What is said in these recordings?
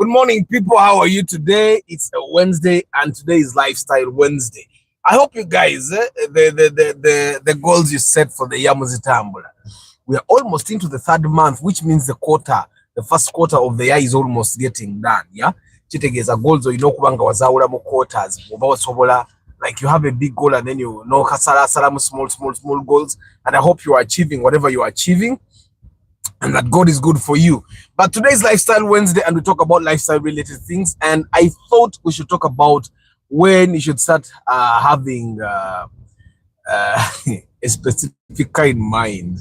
Good morning, people. How are you today? It's a Wednesday, and today is Lifestyle Wednesday. I hope you guys, the goals you set for the year muzitambula. We are almost into the third month, which means the first quarter of the year is almost getting done. Yeah, chitegeza goals kubanga wazawula mu quarters oba wasobola like you have a big goal and then you know small goals, and I hope you are achieving whatever you are achieving and that God is good for you. But today's Lifestyle Wednesday and we talk about lifestyle related things, and I thought we should talk about when you should start having a specific car in mind.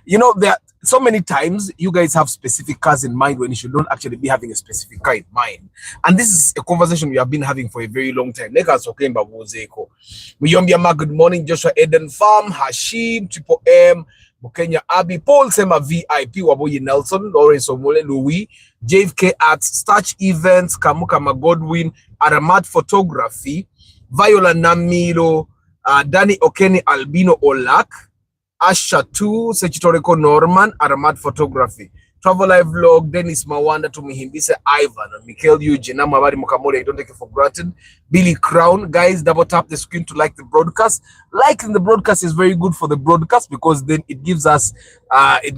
You know, there are so many times you guys have specific cars in mind when you should not actually be having a specific car in mind. And this is a conversation we have been having for a very long time. Good morning, Joshua Eden Farm, Hashim, Triple M, Bukenya Abi, Paul Sema VIP, Waboyi Nelson, Lawrence Omole Louis, JFK Arts, Starch Events, Kamukama Godwin, Aramat Photography, Viola Namiro, Danny Okeni Albino Olak, Asha 2, Sechitoreko Norman, Aramat Photography, Travel Live Vlog, Dennis Mawanda Tumihimbise Ivan, Michael Eugene, Mabari Mukamole, I don't take it for granted, Billy Crown. Guys, double tap the screen to like the broadcast. Liking the broadcast is very good for the broadcast because then it gives us, it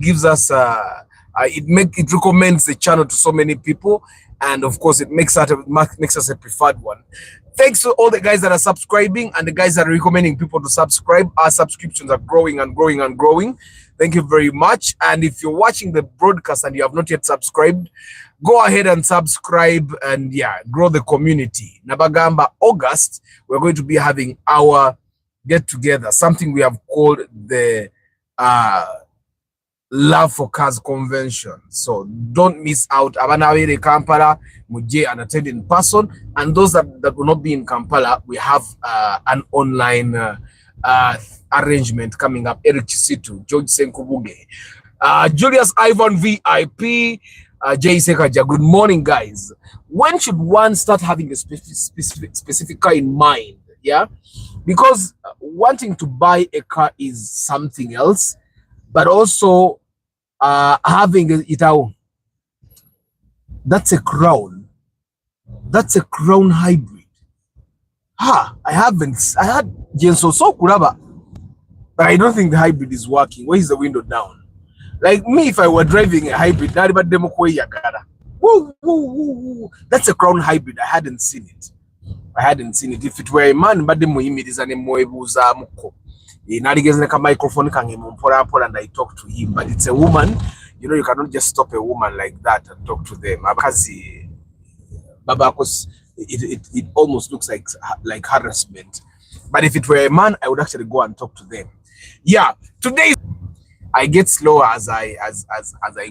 recommends the channel to so many people, and of course it makes us a preferred one. Thanks to all the guys that are subscribing and the guys that are recommending people to subscribe. Our subscriptions are growing and growing and growing. Thank you very much. And if you're watching the broadcast and you have not yet subscribed, go ahead and subscribe and grow the community. Nabagamba, August, we're going to be having our get together, something we have called the Love for Cars Convention. So don't miss out. Abanawere Kampala, Muje and attend in person. And those that will not be in Kampala, we have an online arrangement coming up. Eric Chisitu, George Senkubuge, Julius Ivan VIP, Jay Sekaja. Good morning, guys. When should one start having a specific car in mind? Yeah, because wanting to buy a car is something else, but also having it out, that's a crown. That's a crown hybrid. I had Jenso so Kuraba, but I don't think the hybrid is working. Where is the window down? Like me, if I were driving a hybrid, that's a crown hybrid. I hadn't seen it. If it were a man, but the microphone and I talk to him, but it's a woman. You know, you cannot just stop a woman like that and talk to them because it almost looks like harassment. But if it were a man, I would actually go and talk to them. Yeah, today I get slower as I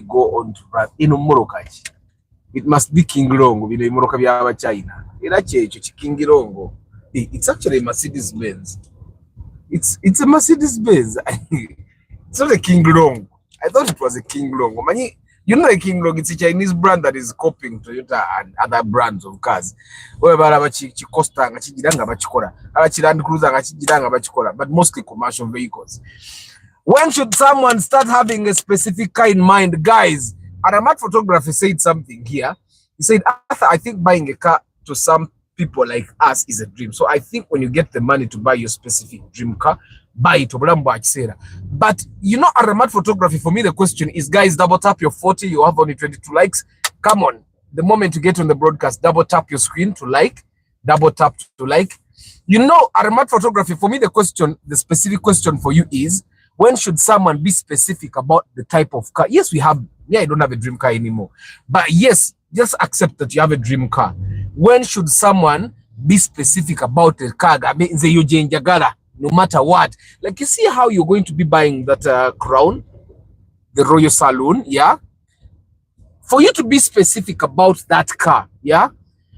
go on to run in Morokachi. It must be King Longo, with the Morokavia China. King Longo. It's actually a Mercedes Benz. It's a Mercedes Benz. It's not a King Long. I thought it was a King Long. You know, a King Long, it's a Chinese brand that is copying Toyota and other brands of cars. But mostly commercial vehicles. When should someone start having a specific car in mind? Guys, Aramat Photography said something here. He said, I think buying a car to some people like us is a dream. So I think when you get the money to buy your specific dream car, buy it. But you know, Aramat Photography, for me, the question is, guys, double tap your 40. You have only 22 likes. Come on. The moment you get on the broadcast, double tap your screen to like. Double tap to like. You know, Aramat Photography, for me, the specific question for you is, when should someone be specific about the type of car? Yes, I don't have a dream car anymore. But yes, just accept that you have a dream car. When should someone be specific about the car? No matter what. Like, you see how you're going to be buying that crown, the Royal Saloon, yeah? For you to be specific about that car, yeah,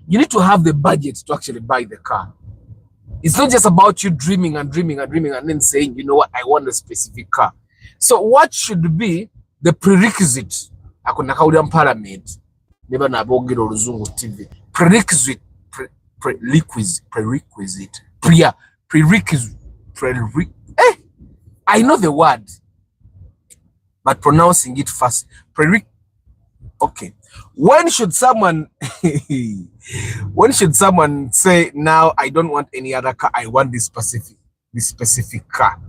you need to have the budget to actually buy the car. It's not just about you dreaming and then saying, you know what, I want a specific car. So what should be the prerequisite? I know the word, but pronouncing it fast. Okay. When should someone say, now I don't want any other car, I want this specific car?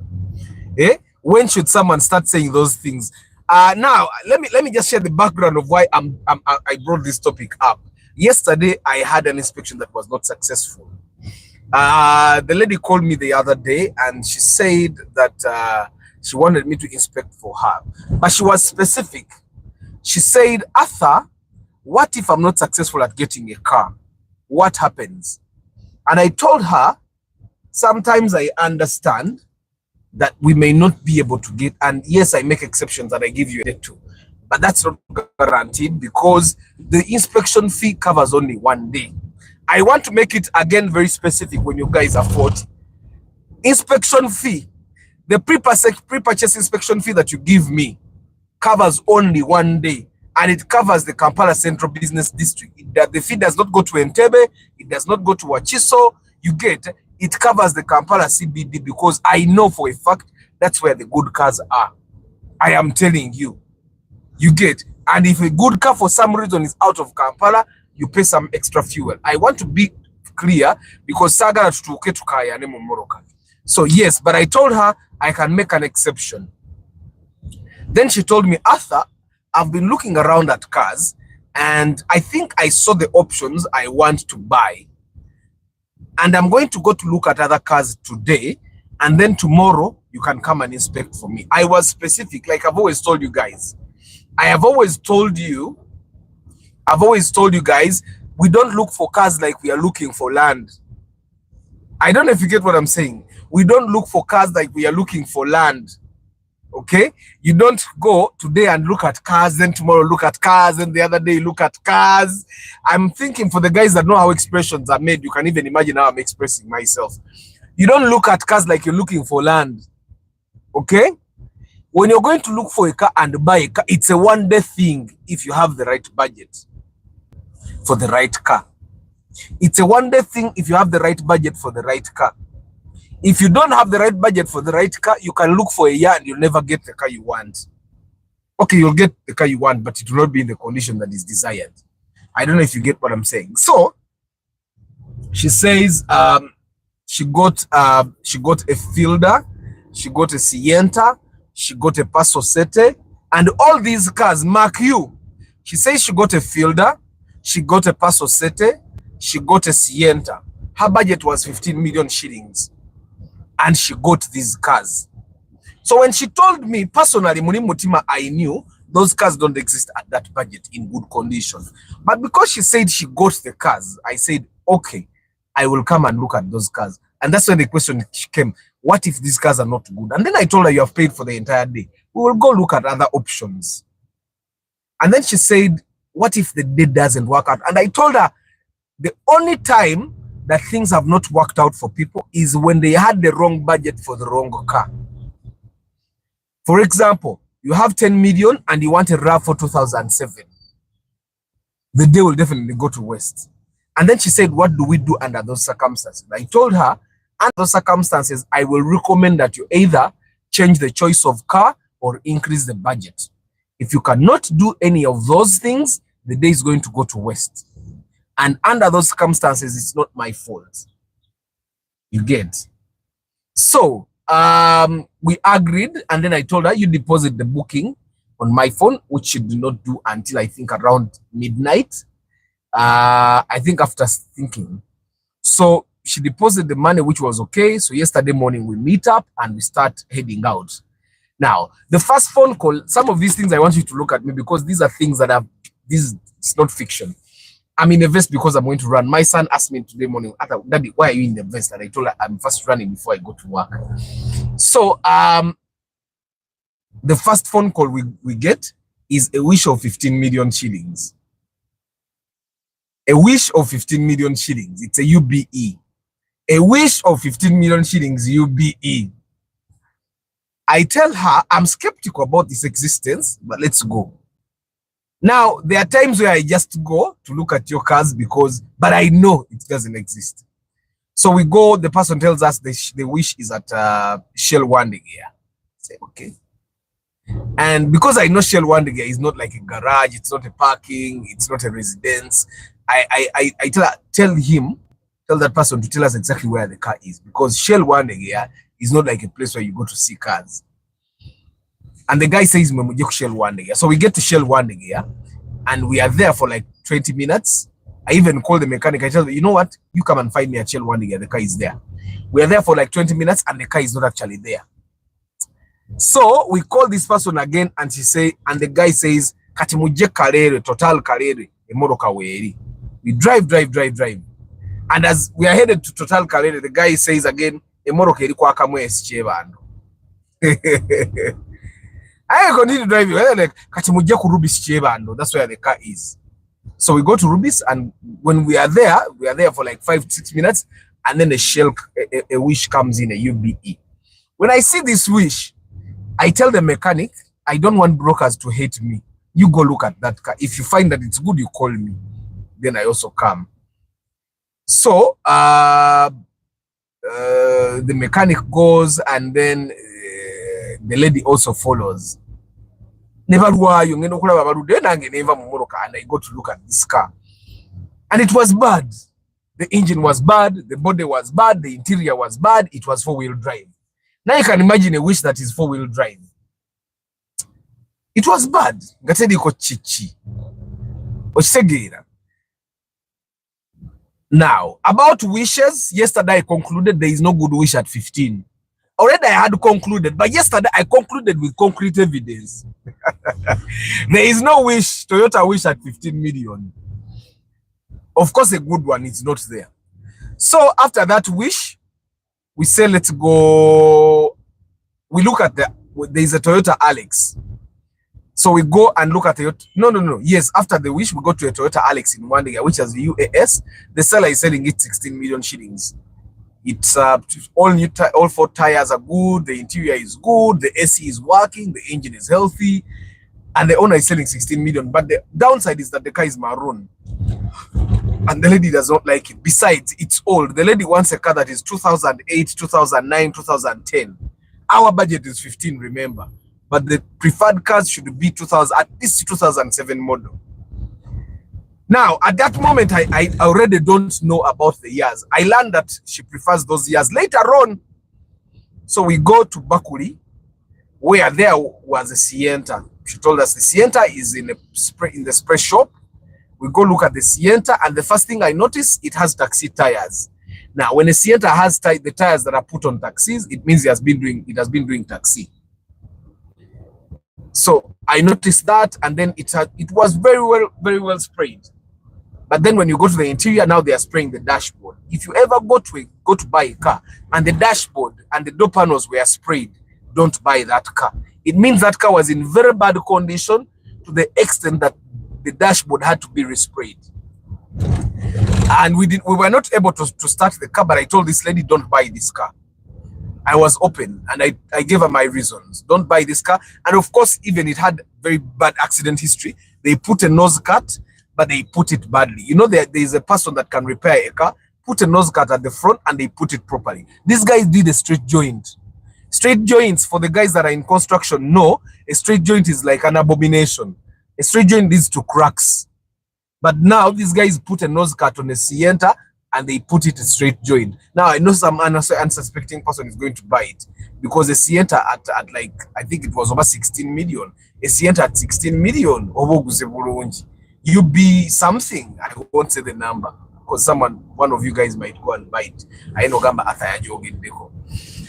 When should someone start saying those things? Now let me just share the background of why I brought this topic up. Yesterday I had an inspection that was not successful. The lady called me the other day and she said that she wanted me to inspect for her, but she was specific. She said, Arthur, what if I'm not successful at getting a car? What happens? And I told her, sometimes I understand that we may not be able to get, and yes, I make exceptions and I give you a date too, but that's not guaranteed because the inspection fee covers only 1 day. I want to make it again very specific when you guys afford inspection fee. The pre-purchase inspection fee that you give me covers only 1 day, and it covers the Kampala Central Business District. The fee does not go to Entebbe, it does not go to Wachiso. You get it covers the Kampala CBD because I know for a fact that's where the good cars are. I am telling you, you get. And if a good car for some reason is out of Kampala, you pay some extra fuel. I want to be clear because Saga to Kaya Moroka. So yes, but I told her I can make an exception. Then she told me, Arthur, I've been looking around at cars and I think I saw the options I want to buy. And I'm going to go to look at other cars today, and then tomorrow you can come and inspect for me. I was specific, like I've always told you guys. I've always told you guys, we don't look for cars like we are looking for land. I don't know if you get what I'm saying. We don't look for cars like we are looking for land. Okay? You don't go today and look at cars, then tomorrow look at cars, and the other day look at cars. I'm thinking for the guys that know how expressions are made, you can even imagine how I'm expressing myself. You don't look at cars like you're looking for land. Okay? When you're going to look for a car and buy a car, it's a 1-day thing if you have the right budget for the right car. It's a 1-day thing if you have the right budget for the right car. If you don't have the right budget for the right car, you can look for a year and you'll never get the car you want. Okay, you'll get the car you want, but it will not be in the condition that is desired. I don't know if you get what I'm saying. So she says she got a Fielder, she got a Sienta, she got a Passo Sete, and all these cars, mark you. She says she got a Fielder, she got a Passo Sete, she got a Sienta. Her budget was 15 million shillings. And she got these cars. So when she told me personally, Muni Mutima, I knew those cars don't exist at that budget in good condition. But because she said she got the cars, I said, okay, I will come and look at those cars. And that's when the question came, what if these cars are not good? And then I told her, you have paid for the entire day. We will go look at other options. And then she said, what if the day doesn't work out? And I told her, the only time that things have not worked out for people is when they had the wrong budget for the wrong car. For example, you have 10 million and you want a RAV4 2007. The day will definitely go to waste. And then she said, what do we do under those circumstances? I told her, under those circumstances, I will recommend that you either change the choice of car or increase the budget. If you cannot do any of those things, the day is going to go to waste. And under those circumstances, it's not my fault. You get? So, we agreed, and then I told her, you deposit the booking on my phone, which she did not do until I think around midnight. I think after thinking. So she deposited the money, which was okay. So yesterday morning we meet up and we start heading out. Now, the first phone call, some of these things I want you to look at me because these are things that it's not fiction. I'm in the vest because I'm going to run. My son asked me today morning, Daddy, why are you in the vest? And I told her I'm first running before I go to work. So the first phone call we get is a wish of 15 million shillings. A wish of 15 million shillings. It's a UBE. A wish of 15 million shillings UBE. I tell her I'm skeptical about this existence, but let's go. Now, there are times where I just go to look at your cars but I know it doesn't exist. So we go, the person tells us the wish is at Shell Wandegear. Say, okay. And because I know Shell Wandegear is not like a garage, it's not a parking, it's not a residence, I tell that person to tell us exactly where the car is, because Shell Wandegear is not like a place where you go to see cars. And the guy says, Shell Wandegear. So we get to Shell Wandegear and we are there for like 20 minutes. I even called the mechanic. I tell him, you know what? You come and find me at Shell 1 year. The car is there. We are there for like 20 minutes and the car is not actually there. So we call this person again and and the guy says, Kati muje Karere, total Karere, emoroka weri. We drive. And as we are headed to Total Karere, the guy says again, emoroka eri kwa kamwe esiche bando. I continue driving. Like, Kati muje ku Rubis Chebando. That's where the car is. So we go to Rubis, and when we are there for like 5-6 minutes, and then a wish comes in, a UBE. When I see this wish, I tell the mechanic, I don't want brokers to hate me. You go look at that car. If you find that it's good, you call me. Then I also come. So the mechanic goes, and then the lady also follows. Never and I go to look at this car. And it was bad. The engine was bad, the body was bad, the interior was bad, it was 4-wheel drive. Now you can imagine a wish that is 4-wheel drive. It was bad. Now, about wishes, yesterday I concluded there is no good wish at 15. Already I had concluded, but yesterday I concluded with concrete evidence. There is no wish, Toyota wish at 15 million. Of course, a good one is not there. So after that wish, we say, let's go. We look at there is a Toyota Alex. So we go and look at the, no. Yes, after the wish, we go to a Toyota Alex in Uganda, which has the UAS. The seller is selling it 16 million shillings. It's all new, all 4 tires are good. The interior is good. The AC is working. The engine is healthy. And the owner is selling 16 million. But the downside is that the car is maroon. And the lady does not like it. Besides, it's old. The lady wants a car that is 2008, 2009, 2010. Our budget is 15, remember. But the preferred cars should be 2000, at least 2007 model. Now, at that moment, I already don't know about the years. I learned that she prefers those years later on. So we go to Bakuri, where there was a Sienta. She told us the Sienta is in the spray shop. We go look at the Sienta, and the first thing I notice, it has taxi tires. Now, when a Sienta has the tires that are put on taxis, it means it has been doing taxi. So I noticed that, and then it was very well sprayed. But then when you go to the interior, now they are spraying the dashboard. If you ever go to buy a car and the dashboard and the door panels were sprayed, don't buy that car. It means that car was in very bad condition to the extent that the dashboard had to be resprayed. And we were not able to start the car, but I told this lady, don't buy this car. I was open, and I gave her my reasons. Don't buy this car. And of course, even it had very bad accident history. They put a nose cut, but they put it badly. You know, there is a person that can repair a car, put a nose cut at the front, and they put it properly. These guys did a straight joint. Straight joints, for the guys that are in construction, no, a straight joint is like an abomination. A straight joint leads to cracks. But now these guys put a nose cut on a Sienta and they put it a straight joint. Now I know some unsuspecting person is going to buy it because a Sienta at like, I think it was over 16 million. A Sienta at 16 million. You be something. I won't say the number because one of you guys might go and buy it. I know gamba athayajogendeko.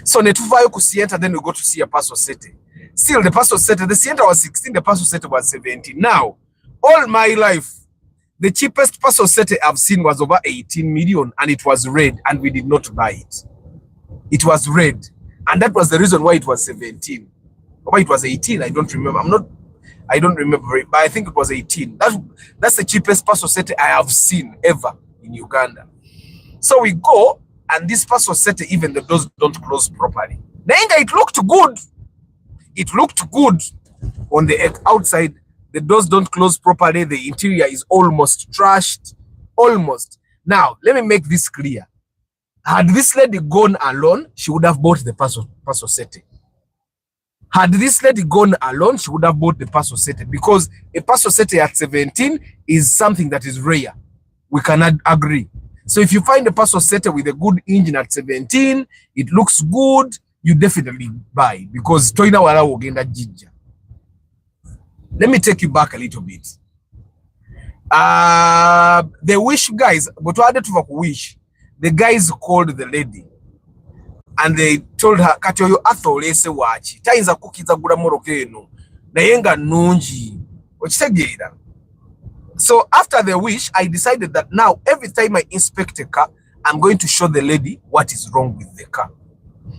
So netuvayo ku Sienta, then we go to see a Paso Sete. Still the Paso Sete, the Sienta was 16, the Paso Sete was 17. Now, all my life, the cheapest Paso Sete I've seen was over 18 million, and it was red, and we did not buy it. It was red, and that was the reason why it was 17. Why it was 18, I don't remember. I don't remember it, but I think it was 18. That's the cheapest Paso Sete I have seen ever in Uganda. So we go, and this Paso Sete, even the doors don't close properly. Nenga, it looked good. It looked good on the outside. The doors don't close properly. The interior is almost trashed. Almost. Now, let me make this clear. Had this lady gone alone, she would have bought the Paso Sete. Had this lady gone alone, she would have bought the Paso Sete, because a Paso Sete at 17 is something that is rare. We cannot agree. So if you find a Paso Sete with a good engine at 17, it looks good, you definitely buy, because toina wala wogenda jija. Let me take you back a little bit. The wish guys, but what did wish? The guys called the lady and they told her, Katyoyo athole se wachi. Tainza kukiza gula morokeno. Nayenga nunji. Ochitegeera. So after the wish, I decided that now every time I inspect a car, I'm going to show the lady what is wrong with the car.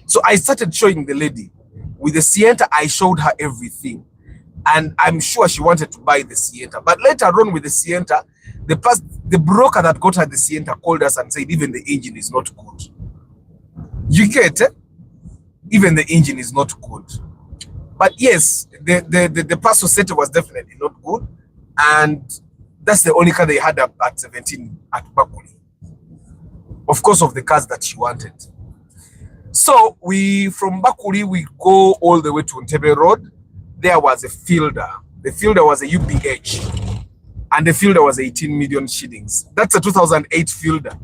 So I started showing the lady. With the Sienta, I showed her everything. And I'm sure she wanted to buy the Sienta. But later on with the Sienta, the broker that got her the Sienta called us and said, even the engine is not good. You get it? Even the engine is not good. But yes, the Paso Seta was definitely not good. And that's the only car they had up at 17 at Bakuli. Of course, of the cars that she wanted. So from Bakuli, we go all the way to Entebbe Road. There was a fielder. The fielder was a UPH. And the fielder was 18 million shillings. That's a 2008 fielder.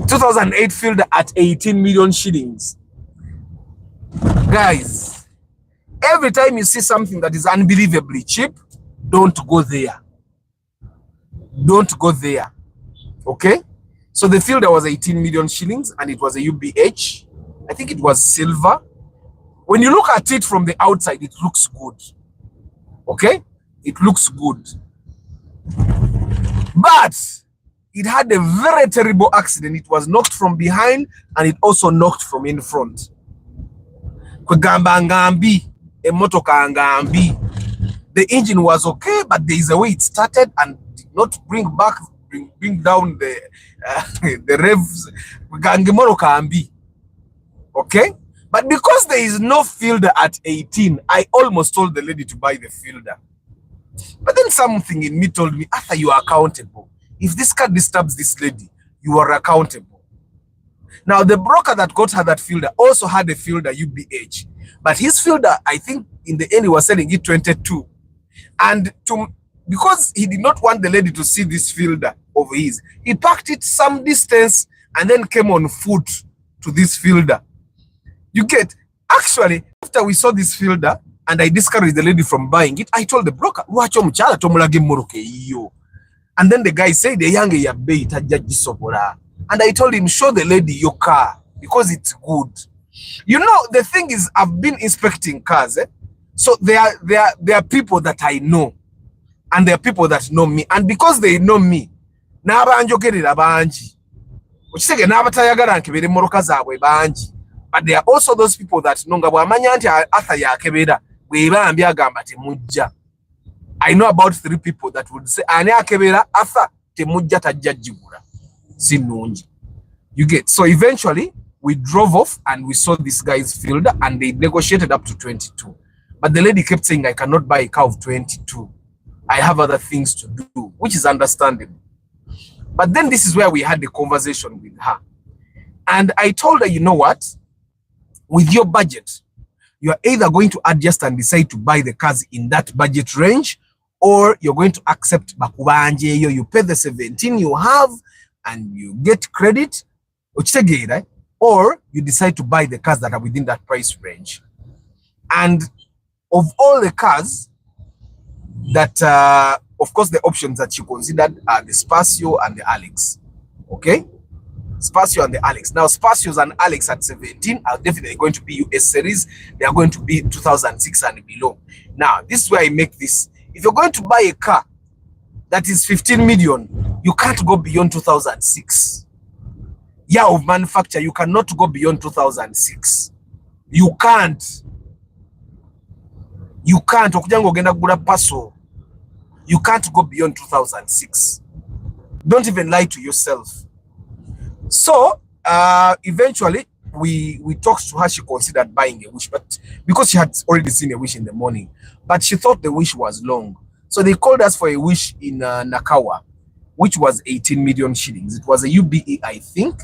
2008 fielder at 18 million shillings. Guys, every time you see something that is unbelievably cheap, don't go there. Don't go there. Okay? So the fielder was 18 million shillings and it was a UBH. I think it was silver. When you look at it from the outside, it looks good. Okay? It looks good. But it had a very terrible accident. It was knocked from behind and it also knocked from in front. The engine was okay, but there is a way it started and did not bring down the the revs. Okay, but because there is no fielder at 18, I almost told the lady to buy the fielder. But then something in me told me, Arthur, you are accountable. If this car disturbs this lady, you are accountable. Now, the broker that got her that fielder also had a fielder UBH. But his fielder, I think, in the end, he was selling it 22. And because he did not want the lady to see this fielder of his, he parked it some distance and then came on foot to this fielder. You get, actually, after we saw this fielder and I discouraged the lady from buying it, I told the broker, and then the guy said, and I told him, show the lady your car because it's good. You know, the thing is, I've been inspecting cars. So there are people that I know and there are people that know me. And because they know me, but there are also those people that know. I know about 3 people that would say, you get. So eventually, we drove off and we saw this guy's fielder and they negotiated up to 22. But the lady kept saying, I cannot buy a car of 22. I have other things to do, which is understandable. But then this is where we had the conversation with her. And I told her, you know what? With your budget, you are either going to adjust and decide to buy the cars in that budget range, or you're going to accept bakubanje. You pay the 17 you have and you get credit, or you decide to buy the cars that are within that price range. And of all the cars that, of course, the options that you considered are the Spacio and the Alex. Okay? Spacio and the Alex. Now, Spacios and Alex at 17 are definitely going to be US series. They are going to be 2006 and below. Now, this is where I make this. If you're going to buy a car that is 15 million, you can't go beyond 2006. Year of manufacture, you cannot go beyond 2006. You can't. You can't. You can't go beyond 2006. Don't even lie to yourself. So, eventually, we talked to her. She considered buying a Wish, but because she had already seen a Wish in the morning, but she thought the Wish was long. So they called us for a Wish in Nakawa, which was 18 million shillings. It was a UBE, I think.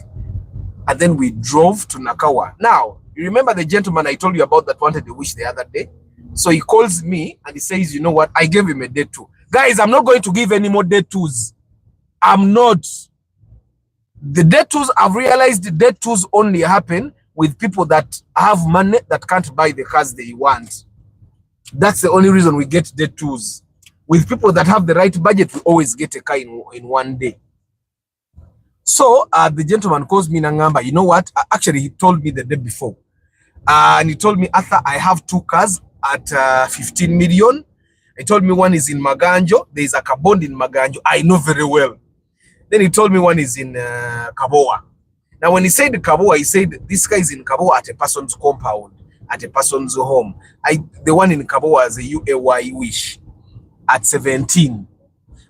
And then we drove to Nakawa. Now, you remember the gentleman I told you about that wanted the Wish the other day? So he calls me and he says, you know what? I gave him a day 2. Guys, I'm not going to give any more day 2s. I'm not. The day 2s, I've realized the day 2s only happen with people that have money that can't buy the cars they want. That's the only reason we get day 2s. with people that have the right budget, we always get a car in one day. So the gentleman calls me Nangamba. You know what? Actually, he told me the day before. And he told me, Arthur, I have 2 cars at 15 million. He told me one is in Maganjo. There is a car bond in Maganjo. I know very well. Then he told me one is in Kaboa. Now, when he said Kaboa, he said this guy is in Kaboa at a person's compound, at a person's home. The one in Kaboa is a UAY Wish at 17.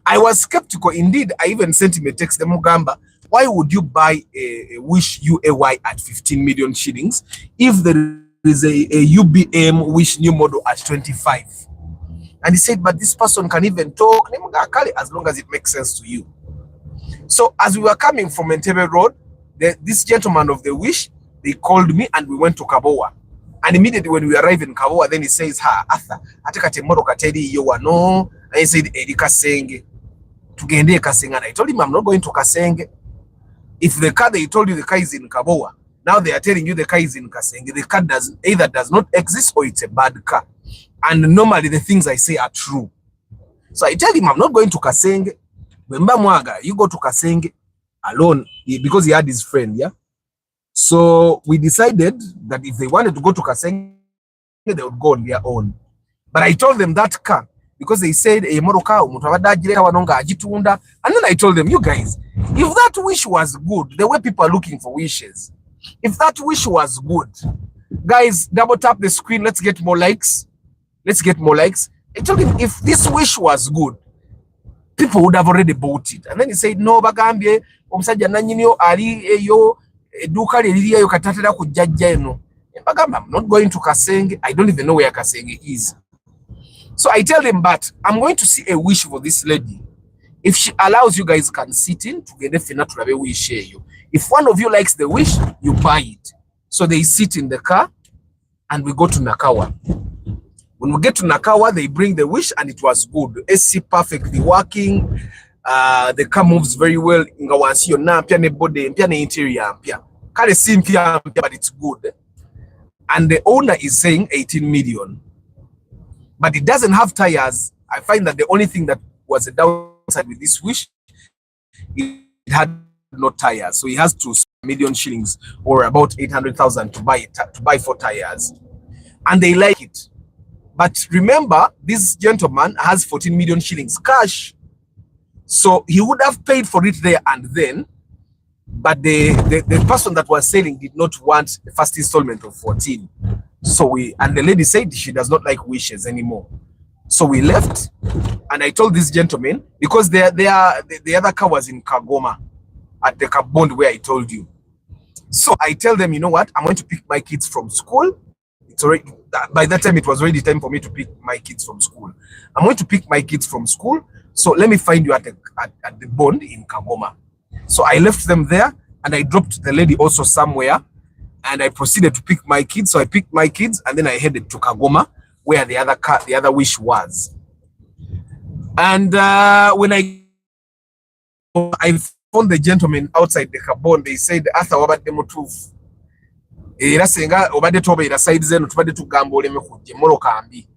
I was skeptical. Indeed, I even sent him a text, Mugamba, why would you buy a Wish UAY at 15 million shillings if there is a UBM Wish new model at 25? And he said, but this person can even talk as long as it makes sense to you. So as we were coming from Entebbe Road, this gentleman of the Wish, they called me and we went to Kaboa. And immediately when we arrived in Kaboa, then he says, Arthur, ateka temoro kateri yo wano. And he said, Erika Kasenge. Tugende Kasenge. And I told him, I'm not going to Kasenge. If the car they told you the car is in Kaboa, now they are telling you the car is in Kasenge, the car either does not exist or it's a bad car. And normally the things I say are true. So I tell him, I'm not going to Kasenge. You go to Kasenge alone, because he had his friend, yeah? So we decided that if they wanted to go to Kasenge, they would go on their own. But I told them that car, because they said, and then I told them, you guys, if that wish was good, the way people are looking for wishes, if that wish was good, guys, double tap the screen, let's get more likes. Let's get more likes. I told him, if this wish was good, people would have already bought it. And then he said, no, bagambye, omusajja nanyinyo ali eyo eduka liriyo katatera kujjajja eno. Bagamba, I'm not going to Kasenge. I don't even know where Kasenge is. So I tell them, but I'm going to see a wish for this lady. If she allows, you guys can sit in together. We share you. If one of you likes the wish, you buy it. So they sit in the car and we go to Nakawa. When we get to Nakawa, they bring the wish and it was good. AC perfectly working. The car moves very well. But it's good. And the owner is saying 18 million. But it doesn't have tires. I find that the only thing that was a downside with this wish, it had no tires. So he has to spend 1 million shillings or about 800,000 to buy 4 tires. And they like it. But remember, this gentleman has 14 million shillings cash. So he would have paid for it there and then. But the person that was selling did not want the first installment of 14. So and the lady said she does not like wishes anymore. So we left, and I told this gentleman, because the other car was in Kagoma at the Kabond where I told you. So I tell them, you know what? I'm going to pick my kids from school. It's already, by that time it was already time for me to pick my kids from school. I'm going to pick my kids from school. So let me find you at the Bond in Kagoma. So I left them there and I dropped the lady also somewhere and I proceeded to pick my kids. So I picked my kids and then I headed to Kagoma where the other wish was. And when I found the gentleman outside the Kabon, they said, Arthur, wabadde mutuufu. Era senga obadde tobeera side zeno tubadde tugamba oleme kujja moroka ambi.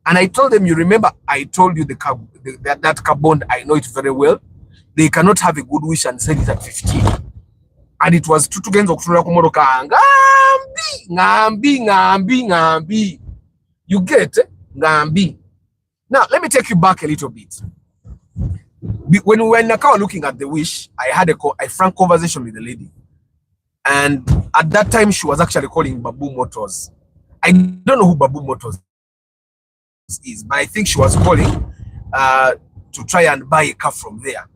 And I told them, you remember, I told you that Kabond, I know it very well. They cannot have a good wish and sell it at 15. And it was tutugenza okutunula ku moroka ngambi. You get ngambi. Now, let me take you back a little bit. When we were in Nakawa looking at the wish, I had a frank conversation with the lady. And at that time, she was actually calling Babu Motors. I don't know who Babu Motors is, but I think she was calling to try and buy a car from there.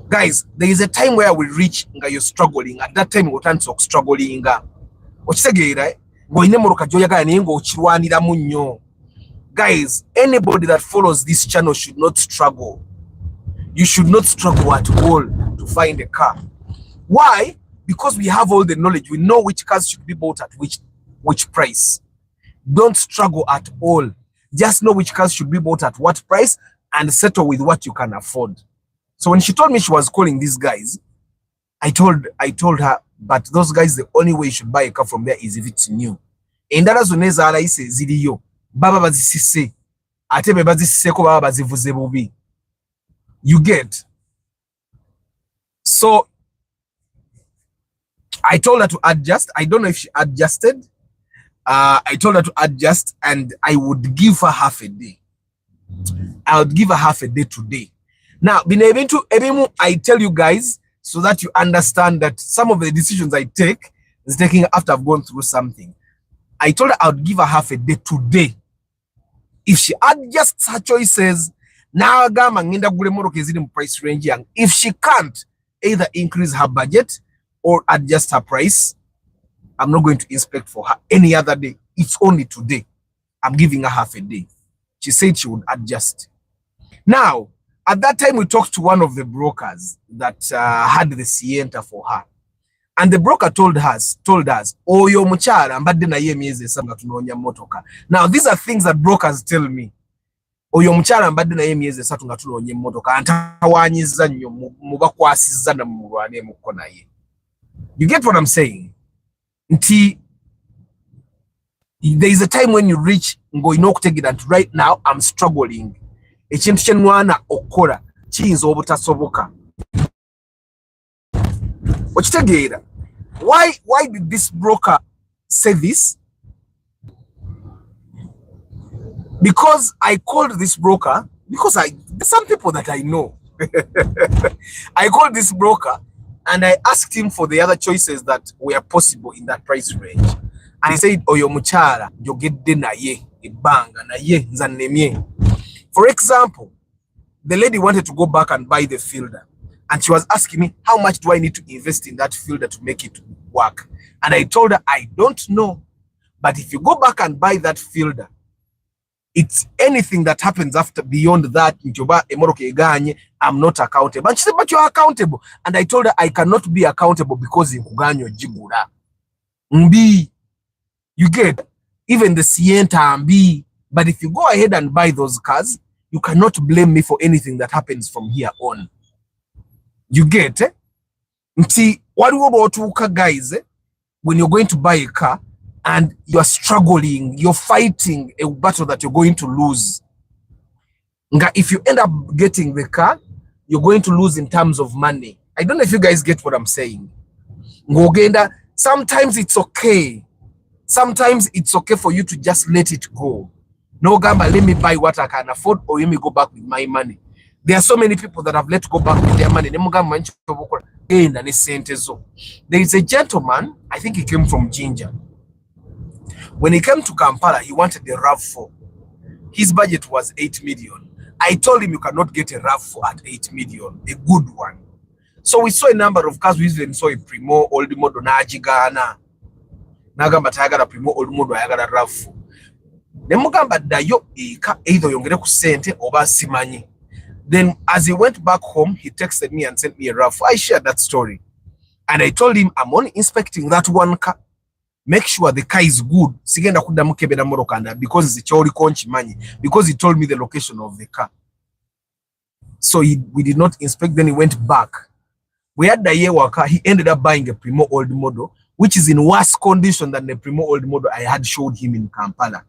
Guys, there is a time where we reach you're struggling. At that time, we were struggling. Guys, anybody that follows this channel should not struggle. You should not struggle at all to find a car. Why? Because we have all the knowledge. We know which cars should be bought at which price. Don't struggle at all. Just know which cars should be bought at what price and settle with what you can afford. So when she told me she was calling these guys, I told her, but those guys, the only way you should buy a car from there is if it's new. And that is when ziliyo baba bazisise ate be baziseko baba bazivuze bubi. You get? So I told her to adjust. I don't know if she adjusted. I told her to adjust, and I would give her half a day. I would give her half a day today. Now, I tell you guys so that you understand that some of the decisions I take is taking after I've gone through something. I told her I would give her half a day today. If she adjusts her choices, now price range. If she can't either increase her budget or adjust her price, I'm not going to inspect for her any other day. It's only today. I'm giving her half a day. She said she would adjust. Now, at that time, we talked to one of the brokers that had the Sienta for her. And the broker told us, oh, yo muchara, mbadde naye emyezi esatu tunoonya motoka. Now, these are things that brokers tell me. Oh, yo muchara, mbadde naye emyezi esatu nga tunoonya motoka. Antawanyiza nnyo mubakwasizza na mulwane mukko naye. You get what I'm saying? There is a time when you reach and right now I'm struggling. Ekintu kye nwana okola kiyinza obutasoboka. Okitegeera? Why did this broker say this? Because I called this broker, because there's some people that I know. I called this broker and I asked him for the other choices that were possible in that price range. And he said, oyo muchara, jogedde naye, ebanga naye, nzanemye. For example, the lady wanted to go back and buy the fielder. And she was asking me, how much do I need to invest in that fielder to make it work? And I told her, I don't know. But if you go back and buy that fielder, it's anything that happens after beyond that, I'm not accountable. And she said, but you're accountable. And I told her, I cannot be accountable because in Kuganyo Jigura. Mbi, you get, even the Sienta Mbi. But if you go ahead and buy those cars, you cannot blame me for anything that happens from here on. You get, see, what about guys, when you're going to buy a car and you're struggling, you're fighting a battle that you're going to lose. If you end up getting the car, you're going to lose in terms of money. I don't know if you guys get what I'm saying. Sometimes it's okay. Sometimes it's okay for you to just let it go. No gamba, let me buy what I can afford, or let me go back with my money. There are so many people that have let go back with their money. There is a gentleman, I think he came from Ginger. When he came to Kampala, he wanted a RAV4. His budget was 8 million. I told him you cannot get a RAV4 at 8 million, a good one. So we saw a number of cars. We even saw a Primo, old model, Najigana. Nagamba Tagara Primo, old model, I got a RAV4. Then as he went back home, he texted me and sent me a RAV4. I shared that story. And I told him, I'm only inspecting that one car. Make sure the car is good. Because it's a because he told me the location of the car. So we did not inspect, then he went back. We had the year worker, he ended up buying a Primo old model, which is in worse condition than the Primo old model I had showed him in Kampala.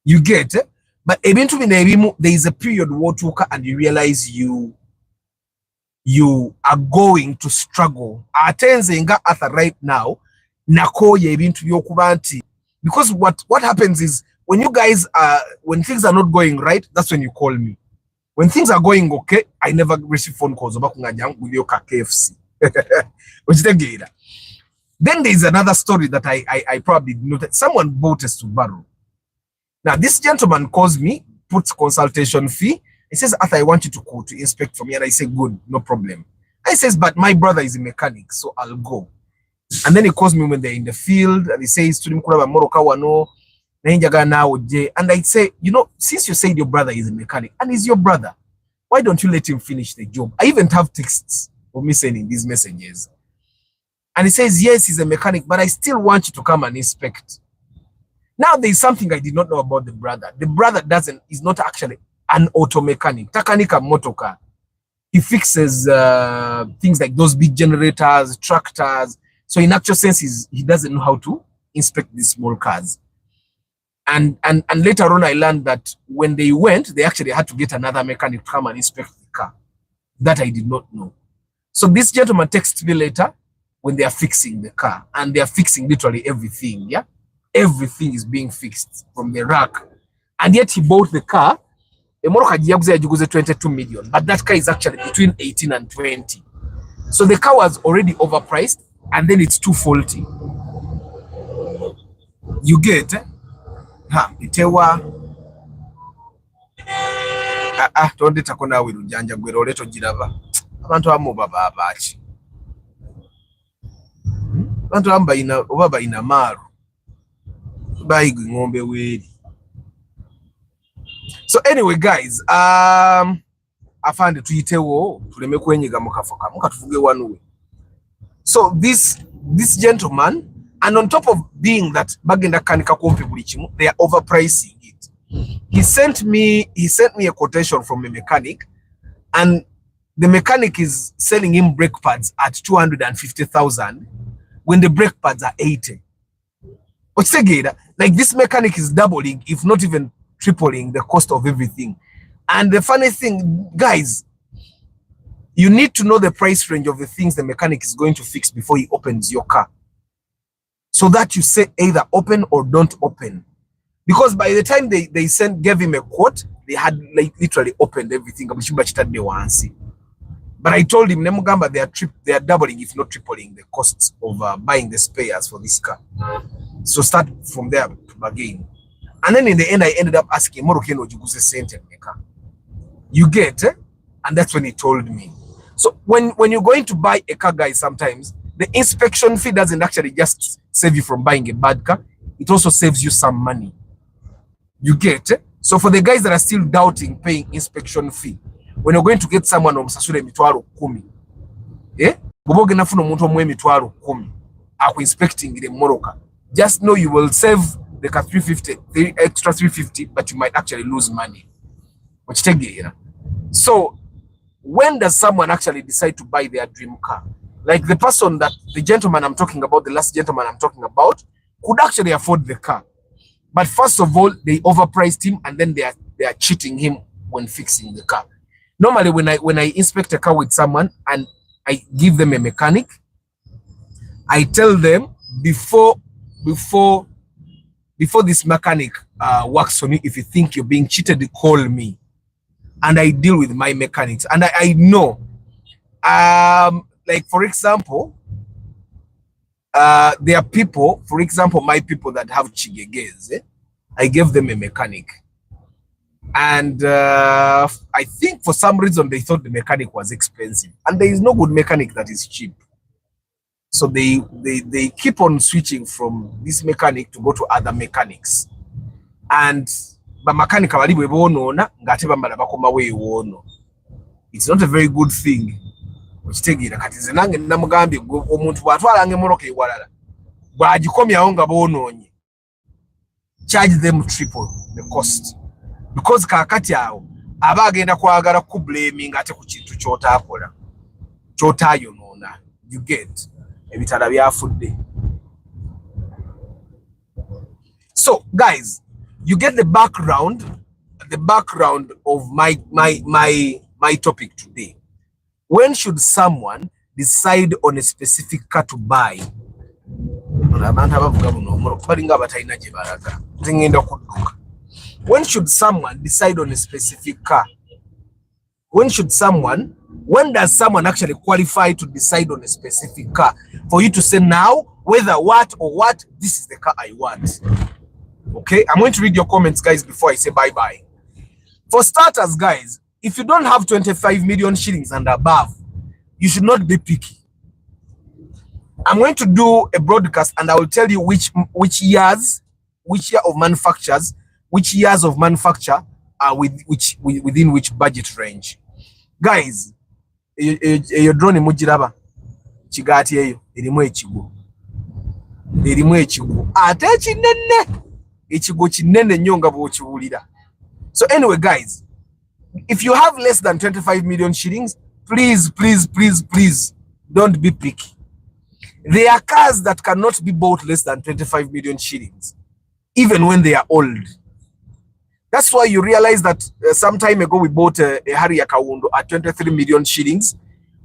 You get it? But eventually there is a period where and you realize you are going to struggle. Right now, because what happens is when you guys when things are not going right, that's when you call me. When things are going okay, I never receive phone calls about KFC. Then there is another story that I probably noted. Someone bought a Subaru. Now this gentleman calls me, puts consultation fee. He says, Arthur, I want you to go to inspect for me. And I say, good, no problem. I says, but my brother is a mechanic, so I'll go. And then he calls me when they're in the field and he says, and I say, you know, since you said your brother is a mechanic and he's your brother, why don't you let him finish the job? I even have texts of me sending these messages. And he says, yes, he's a mechanic, but I still want you to come and inspect. Now there's something I did not know about the brother. The brother is not actually an auto mechanic. Takanika motoka. He fixes things like those big generators, tractors. So in actual sense, he doesn't know how to inspect these small cars. And later on, I learned that when they went, they actually had to get another mechanic to come and inspect the car. That I did not know. So this gentleman texted me later when they are fixing the car, and they are fixing literally everything. Yeah, everything is being fixed from the rack, and yet he bought the car. Emoroka yaguze 22 million, but that car is actually between 18 and 20. So the car was already overpriced, and then it's too faulty. You get itewa tonde takona wirujanja gwero leto giraba abantu amu baba abachi abantu amba ina obaba ina maru bayigwe ngombe weri. So anyway guys, afande tuyitewo tuleme kwenyiga mukafoka mukatuvuge wanuwe. So this gentleman, and on top of being that bagenda kanika kumpi buli kimu, they are overpricing it. He sent me a quotation from a mechanic, and the mechanic is selling him brake pads at 250,000 when the brake pads are 80. Like this mechanic is doubling, if not even tripling, the cost of everything. And the funny thing, guys, you need to know the price range of the things the mechanic is going to fix before he opens your car, so that you say either open or don't open. Because by the time they gave him a quote, they had like literally opened everything. But I told him, Nemugamba, they are doubling, if not tripling, the costs of buying the spares for this car. So start from there again. And then in the end, I ended up asking, you get, and that's when he told me. So when you're going to buy a car, guys, sometimes the inspection fee doesn't actually just save you from buying a bad car. It also saves you some money. You get? So for the guys that are still doubting paying inspection fee, when you're going to get someone on Sasure Mitwaro Kumi, inspecting the Moroka, just know you will save the car 350, the extra 350, but you might actually lose money. So when does someone actually decide to buy their dream car? Like the gentleman I'm talking about, the last gentleman I'm talking about, could actually afford the car. But first of all, they overpriced him, and then they are cheating him when fixing the car. Normally, when I inspect a car with someone and I give them a mechanic, I tell them before this mechanic works on you, if you think you're being cheated, call me, and I deal with my mechanics. And I know, like for example, there are people, for example, my people that have chigeges, I gave them a mechanic. And I think for some reason they thought the mechanic was expensive. And there is no good mechanic that is cheap. So they keep on switching from this mechanic to go to other mechanics. And it's not a very good thing. Charge them triple the cost, because kakati awo abagenda kwagala ku blaming ate ku kintu kyotakola kyotayonona. You get ebitala byafudde. So guys, you get the background of my topic today. When should someone decide on a specific car to buy? When should someone decide on a specific car? When does someone actually qualify to decide on a specific car? For you to say now, whether what, this is the car I want. Okay, I'm going to read your comments, guys, before I say bye-bye. For starters, guys, if you don't have 25 million shillings and above, you should not be picky. I'm going to do a broadcast and I will tell you which years of manufacture are within which budget range. Guys, your drone mujiraba chigati eyo erimu ekigo ate ekigo kinene nyonga bw'okiwulira. So anyway, guys, if you have less than 25 million shillings, please don't be picky. There are cars that cannot be bought less than 25 million shillings. even when they are old. That's why you realize that some time ago we bought a Harrier Kawundo at 23 million shillings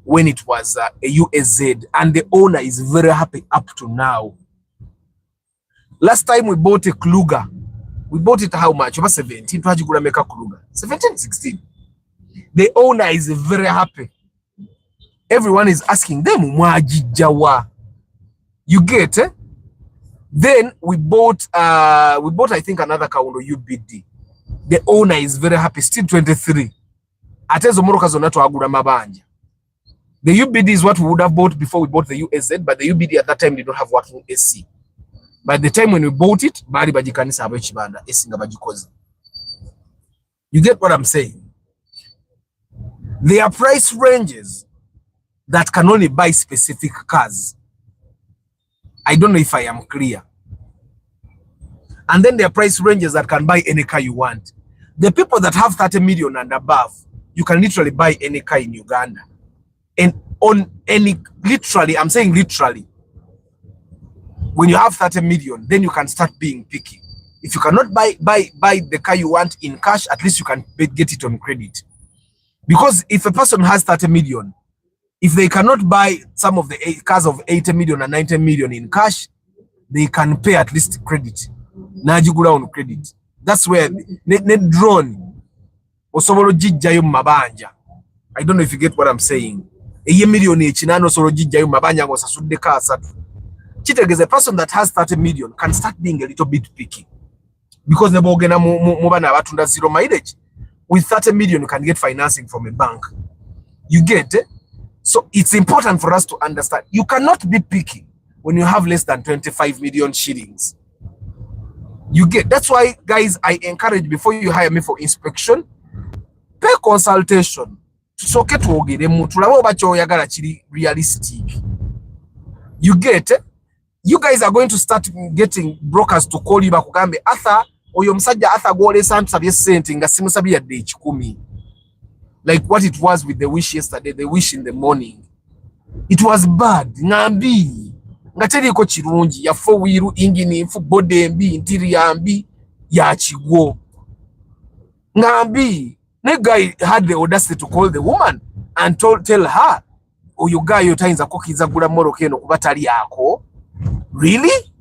when it was a USZ, and the owner is very happy up to now. Last time we bought a Kluger, we bought it how much? Over 17. Kluger. 17, 16. The owner is very happy. Everyone is asking them, you get, eh? Then we bought I think another Kawundo UBD. The owner is very happy, still 23. Atezo moroka zonato agura mabanja. The UBD is what we would have bought before we bought the USZ, but the UBD at that time did not have working AC. By the time when we bought it, bari bajikanisa abechibanda AC nga bajikoze. You get what I'm saying? There are price ranges that can only buy specific cars. I don't know if I am clear. And then there are price ranges that can buy any car you want. The people that have 30 million and above, you can literally buy any car in Uganda. And on any, literally, I'm saying literally, when you have 30 million, then you can start being picky. If you cannot buy the car you want in cash, at least you can get it on credit. Because if a person has 30 million, if they cannot buy some of the cars of 80 million and 90 million in cash, they can pay at least credit. Najigura on credit. That's where ne drone osobolo jijjayo mabanja. I don't know if you get what I'm saying. Eye million echinano solo jijjayo mabanja ngo sasudde ka asatu. Chitegeze, a person that has 30 million can start being a little bit picky. Because ne bogena mu bana abatunda zero mileage. With 30 million you can get financing from a bank. You get it? So it's important for us to understand you cannot be picky when you have less than 25 million shillings. You get, that's why guys, I encourage before you hire me for inspection, pay consultation. Tusoke tuogere mutulabo bacho yagala chiri realistic. You get, you guys are going to start getting brokers to call you bakugambe Arthur oyo musajja Arthur gole sansabye sente nga simusabye yadde 10. Like what it was with the wish yesterday, the wish in the morning. It was bad. Ngambi. Ngateri ko chirungi ya 4-wheel engine fu body mbi interior mbi ya chigwo. Ngambi. The guy had the audacity to call the woman and tell her, "Oh, you guy your times akokiza gula moroke no kubatali yako." Really?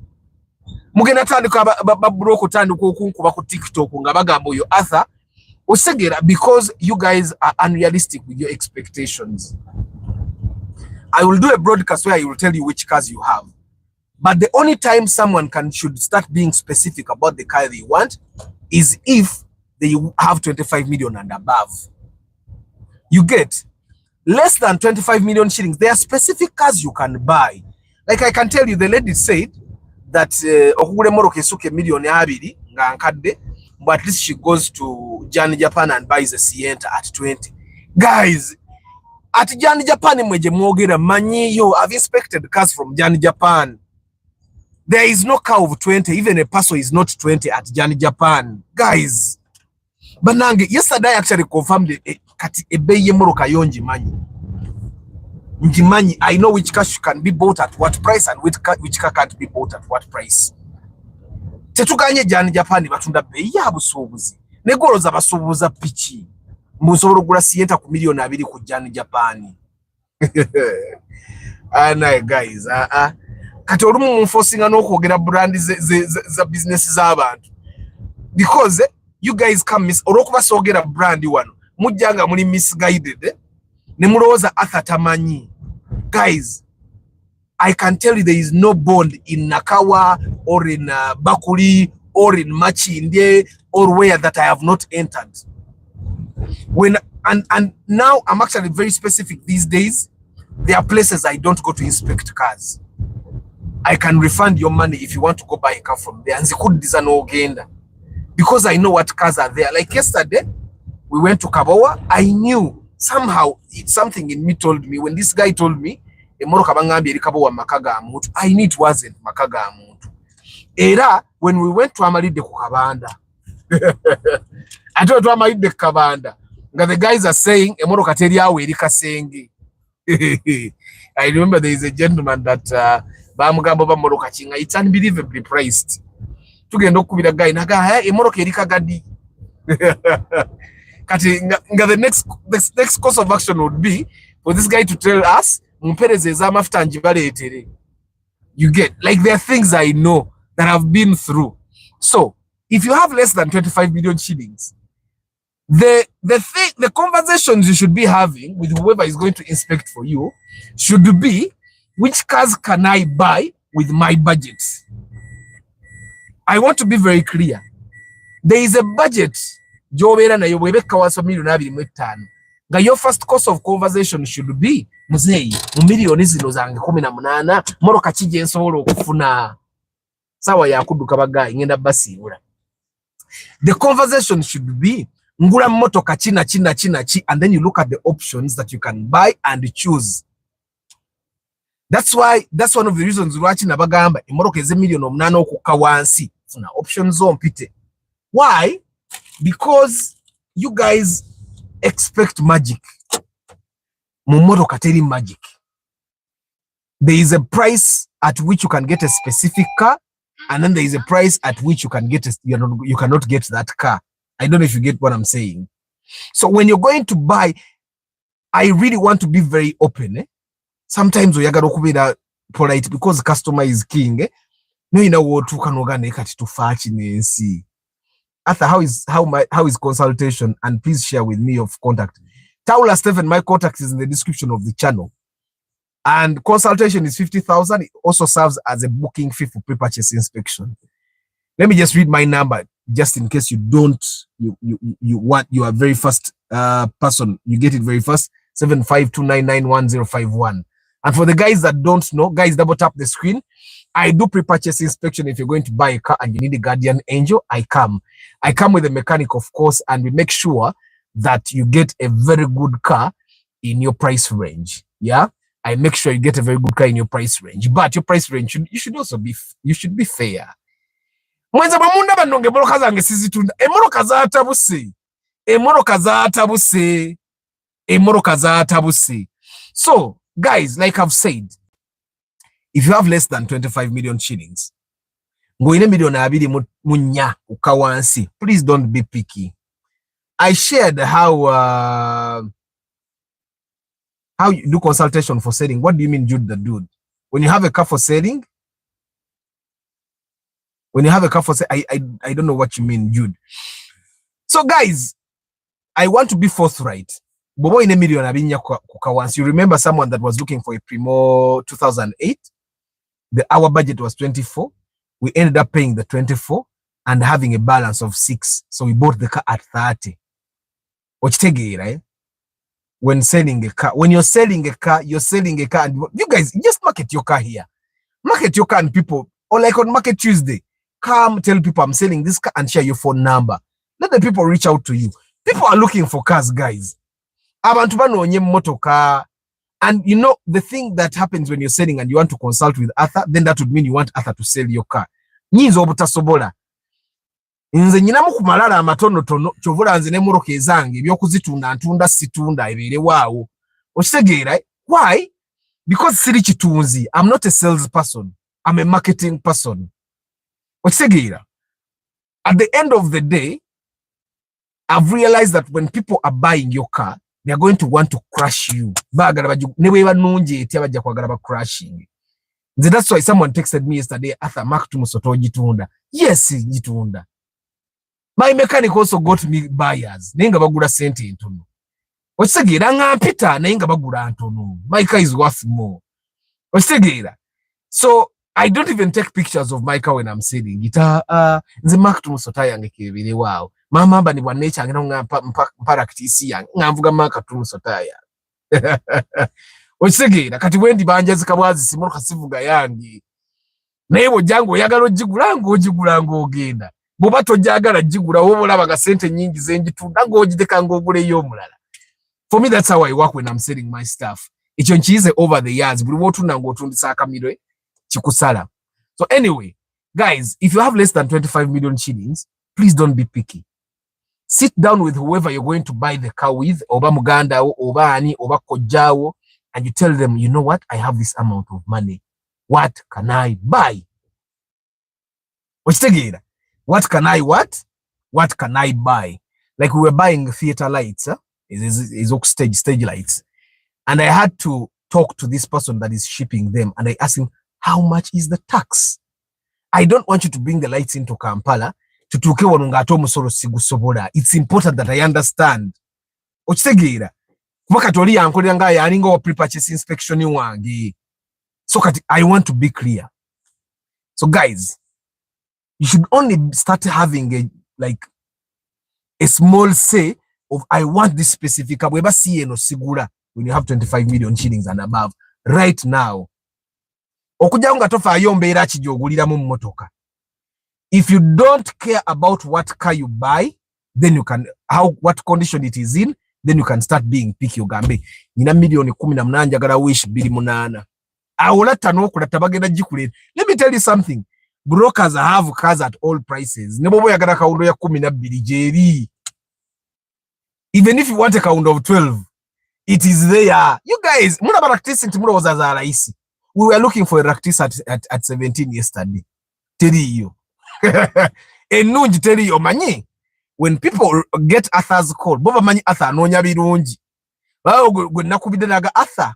Mugena tandika babroko tandika okunkuba ku TikTok nga bagamba oyo Arthur osegera because you guys are unrealistic with your expectations. I will do a broadcast where I will tell you which cars you have. But the only time someone should start being specific about the car they want is if they have 25 million and above. You get less than 25 million shillings. There are specific cars you can buy. Like I can tell you, the lady said that okugule moroke suke million abiri nga nkadde, but at least she goes to Japan and buys a Sienta at 20. Guys, at Japan mweje mwogera manyiyo. I've inspected cars from Japan. There is no car of 20. Even a Paso is not 20 at Japan. Guys, banange, yesterday I actually confirmed kati ebeye moroka yonji manyi. Njimanyi, I know which car can be bought at what price and which car can't be bought at what price. Tetuganye Japan batunda bei ya busubuzi. Negoroza basubuza pichi. Musobolo gula Sienta ku million 2 ku Japan. Ana guys, kati olumu mforcinga n'okwogera brand za business z'abantu. Because you guys come miss olokuba sogera brand wano. Mujjanga muli misguided. Ne mulowooza Arthur tamanyi. Guys, I can tell you there is no bond in Nakawa or in Bakuli or in Machinde or where that I have not entered. When and now I'm actually very specific these days. There are places I don't go to inspect cars. I can refund your money if you want to go buy a car from there. And Zikuddiza n'ogenda. Because I know what cars are there. Like yesterday, we went to Kabowa. I knew somehow something in me told me when this guy told me, I knew it wasn't Makaga Muntu. Era when we went to Amalide Kukabanda. I told Amalide Kabanda. The guys are saying Emoroka Teria Werika saying. I remember there is a gentleman that it's unbelievably priced. tugenda okubira guy naga emoroka erika gadi kati the next course of action would be for this guy to tell us mumpereze ez'amafuta njibaleetere. You get, like, there are things I know that I've been through. So if you have less than 25 million shillings, the conversations you should be having with whoever is going to inspect for you should be, which cars can I buy with my budget? I want to be very clear. There is a budget. Your first course of conversation should be, muzeyi, millioni zino zange 18 moroka kije nsobola okufuna sawa ya kudduka bagayi ngenda basiibula. The conversation should be, ngula motoka china, and then you look at the options that you can buy and choose. That's one of the reasons lwaki nabagamba emoroka eze millioni 8 okukka wansi funa options zompite. Why? Because you guys expect magic. Mumoroka teri magic. There is a price at which you can get a specific car, and then there is a price at which you can get you cannot get that car. I don't know if you get what I'm saying. So when you're going to buy, I really want to be very open. Sometimes we are polite because customer is king. No, you know what you can organize to fetch in see. Arthur, how is consultation? And please share with me of contact. Taula Stephen, my contact is in the description of the channel. And consultation is 50,000. It also serves as a booking fee for pre-purchase inspection. Let me just read my number, just in case you are very first person. You get it very fast. 7529911051. And for the guys that don't know, guys, double tap the screen. I do pre-purchase inspection. If you're going to buy a car and you need a guardian angel, I come with a mechanic, of course, and we make sure that you get a very good car in your price range. Yeah, I make sure you get a very good car in your price range, but your price range should also be fair. Mwenza bamunda bandonge moroka zange sizitunda emoroka zatabuse. So guys, like I've said, if you have less than 25 million shillings, ngoine million abiri munya ukawansi, please don't be picky. I shared how you do consultation for selling. What do you mean, Jude the dude? When you have a car for selling, I don't know what you mean, Jude. So guys, I want to be forthright. Bobo in a million abinya kukawansi. You remember someone that was looking for a Primo 2008? Our budget was 24. We ended up paying the 24 and having a balance of 6. So we bought the car at 30. Right? When selling a car, you're selling a car, and you guys just market your car here. Market your car, and people, or like on Market Tuesday, come tell people I'm selling this car and share your phone number. Let the people reach out to you. People are looking for cars, guys. And you know, the thing that happens when you're selling and you want to consult with Arthur, then that would mean you want Arthur to sell your car. Nyinzo obutasobola. Nze nyinamu kumalala amatono tono chovula nze ne moroka ezange byokuzitunda ntunda situunda ebere waawo. Okitegeera? Why? Because siri kitunzi. I'm not a salesperson. I'm a marketing person. Okitegeera? At the end of the day, I've realized that when people are buying your car, they are going to want to crush you. Crashing. That's why someone texted me yesterday, Arthur, Mark Tumusoto jitunda. Yes, jitunda. My mechanic also got me buyers. Nenga bagura sente ntono. Okisegeera ngampita nenga bagura ntono. My car is worth more. Okisegeera. So I don't even take pictures of my car when I'm selling it. Nze Mark Tumusoto yange kebere wow. Mama mba ni bwanecha ngena mpara kitisi yange. Ngamvuga Mark Tumusoto ya. Okisegeera kati wendi banja zikabwazi simoroka sivuga yange. Naye jango yagalo jigula ngo ogenda. Boba tojagala jigula wobola baga sente nyingi zenjitunda ng'ogiteka ng'ogule y'omulala. For me, that's how I work when I'm selling my stuff. Ekyo nkiyize over the years. Buli wotunda ng'otundisa akamirwe kikusala. So anyway, guys, if you have less than 25 million shillings, please don't be picky. Sit down with whoever you're going to buy the car with, oba muganda oba ani oba kojawo, and you tell them, you know what, I have this amount of money. What can I buy? Okitegera? What can I buy? Like we were buying theater lights, is stage lights. And I had to talk to this person that is shipping them. And I asked him, how much is the tax? I don't want you to bring the lights into Kampala. It's important that I understand. Pre-purchase inspection. So I want to be clear. So guys, you should only start having a small say of I want this specific when you have 25 million shillings and above right now. If you don't care about what car you buy, then you can what condition it is in, then you can start being picky. Ugambe nina milioni 18 njagala wish 28. Let me tell you something. Brokers have cars at all prices. Even if you want a count of 12, it is there. You guys, we were looking for a Raktis at 17 yesterday. Tell you. And tell you, manye. When people get Arthur's call, Boba mani Arthur, no nyabirunji. When nakubidenaga Arthur.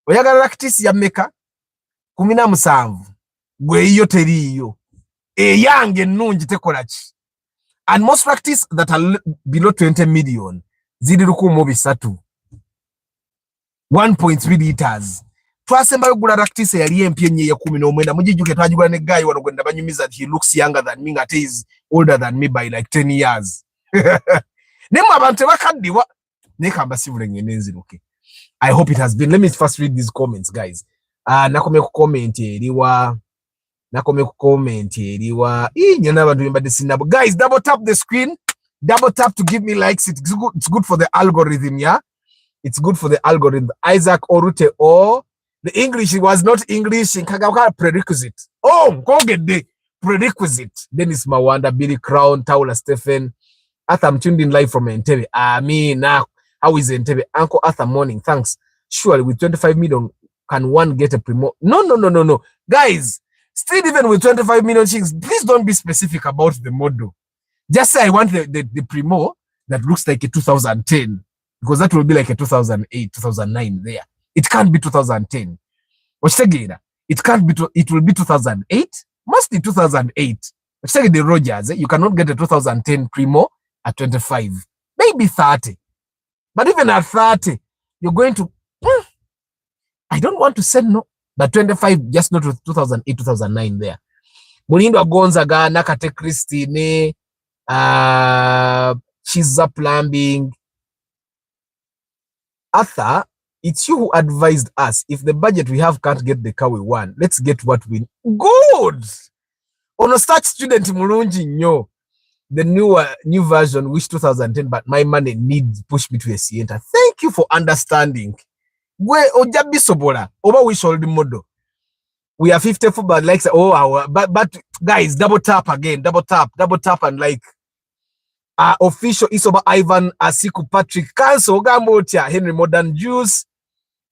Oyaga Raktis ya meka. 17. Gwe iyo teri iyo. Yange nunji tekolachi. And most practice that are below 20 million. Zidi ruku mobi satu. 1.3 liters. Twasemba yogula practice ya liye nye ya 10 mujijuke twajugula ne guy wanogwenda banyumiza that he looks younger than me, that is older than me by like 10 years. Nemo abantu bakaddiwa nekamba sivulenge nenziruke. I hope it has been. Let me first read these comments, guys. Nakome ku comment eriwa. Guys, double tap the screen. Double tap to give me likes. It's good for the algorithm, yeah? It's good for the algorithm. Isaac Orute, the English, it was not English. Prerequisite. Oh, go get the prerequisite. Dennis Mawanda, Billy Crown, Taula Stephen. Arthur, I'm tuned in live from Entebbe. How is Entebbe? Uncle Arthur, morning. Thanks. Surely with 25 million, can one get a promote? No. Guys, still even with 25 million shillings, please don't be specific about the model. Just say I want the Primo that looks like a 2010, because that will be like a 2008, 2009 there. It can't be 2010. It can't be, it will be 2008, mostly 2008. The Rogers, you cannot get a 2010 Primo at 25, maybe 30. But even at 30, you're going to, I don't want to say no, but 25, just not 2008, 2009 there. Mulindo Gonzaga, Nakate Christine, Chiza Plumbing. Arthur, it's you who advised us. If the budget we have can't get the car we want, let's get what we good. On a start student Mulunji nyo. The new version, which 2010, but my money needs push me to a Sienta. Thank you for understanding. We ojabi sobola over we should model. We are 54, but like but guys, double tap again, double tap and like official Isoba Ivan Asiku Patrick Kanso Gamotia Henry Modern Juice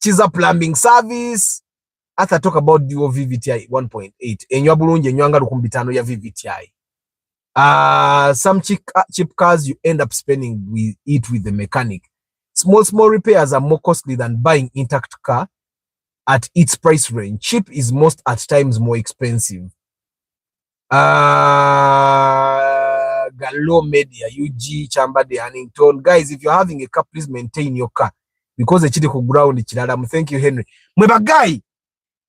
Chiza Plumbing Service. After talk about duo VVTI 1.8 enyo bulungi enyo anga lukumbitano ya VVTI. Some cheap cars you end up spending with the mechanic. Small repairs are more costly than buying intact car at its price range. Cheap is most at times more expensive. Gallo Media, UG, Chamba de Hannington. Guys, if you're having a car, please maintain your car. Because the chidiko ground, thank you, Henry. Mweba guy,